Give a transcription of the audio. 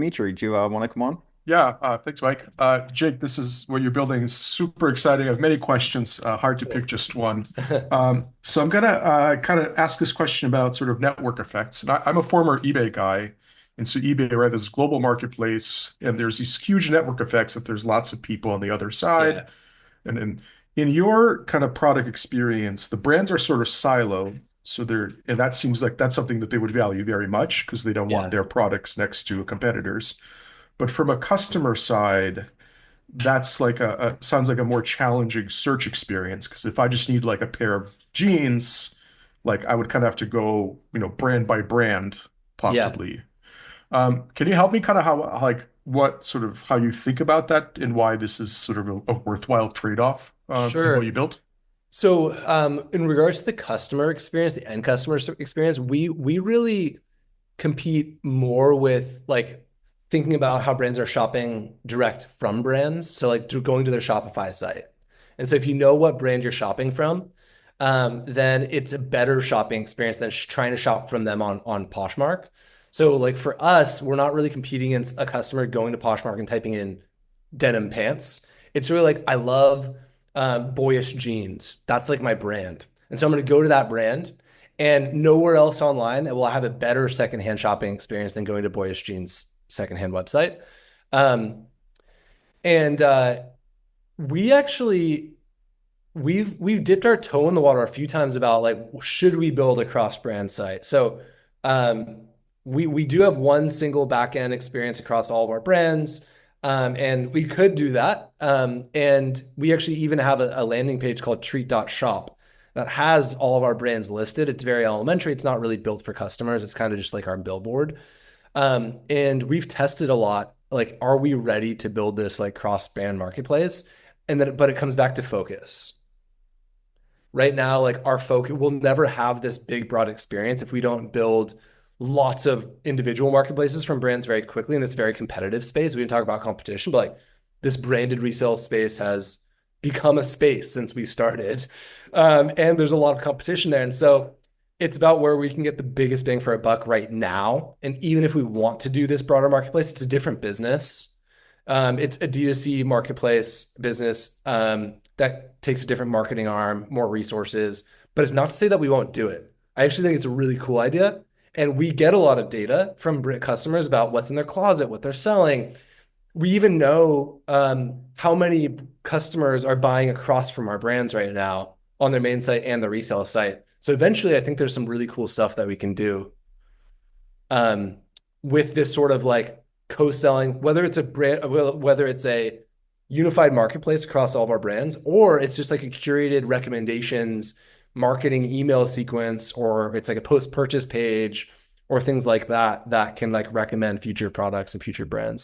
Dimitri, do you want to come on? Yeah, thanks, Mike. Jake, this is what you're building is super exciting. I have many questions, hard to pick just one. So I'm gonna kind of ask this question about sort of network effects. And I'm a former eBay guy, and so eBay, right, this global marketplace, and there's these huge network effects that there's lots of people on the other side. Yeah, And then in your kind of product experience, the brands are sort of siloed. So and that seems like that's something that they would value very much because they don't want yeah, their products next to competitors. But from a customer side, that's like sounds like a more challenging search experience because if I just need like a pair of jeans, like I would kind of have to go, brand by brand, yeah. possibly. Can you help me kind of like what sort of how you think about that and why this is sort of a worthwhile trade-off in what you Sure. built? So, in regards to the customer experience, the end customer experience, we really compete more with like thinking about how brands are shopping direct from brands. So, like going to their Shopify site. And so, if you know what brand you're shopping from, then it's a better shopping experience than trying to shop from them on Poshmark. So, like for us, we're not really competing against a customer going to Poshmark and typing in denim pants. It's really like I love boyish jeans. That's like my brand. And so I'm going to go to that brand and nowhere else online will I have a better secondhand shopping experience than going to boyish jeans secondhand website. Um, and we actually we've dipped our toe in the water a few times about like should we build a cross brand site. So um, we do have one single backend experience across all of our brands. And we could do that. And we actually even have a landing page called treat.shop that has all of our brands listed. It's very elementary. It's not really built for customers. It's kind of just like our billboard. And we've tested a lot. Like, are we ready to build this like cross-brand marketplace? And then, but it comes back to focus. Right now, like our focus, we'll never have this big broad experience if we don't build lots of individual marketplaces from brands very quickly in this very competitive space. We didn't talk about competition, but like this branded resale space has become a space since we started. And there's a lot of competition there. And so it's about where we can get the biggest bang for a buck right now. And even if we want to do this broader marketplace, it's a different business. It's a D2C marketplace business that takes a different marketing arm, more resources, but it's not to say that we won't do it. I actually think it's a really cool idea. And we get a lot of data from customers about what's in their closet, what they're selling. We even know how many customers are buying across from our brands right now on their main site and the resale site. So eventually, I think there's some really cool stuff that we can do um, with this sort of like co-selling, whether it's a brand, whether it's a unified marketplace across all of our brands, or it's just like a curated recommendations marketing email sequence, or it's like a post-purchase page or things like that that can like recommend future products and future brands.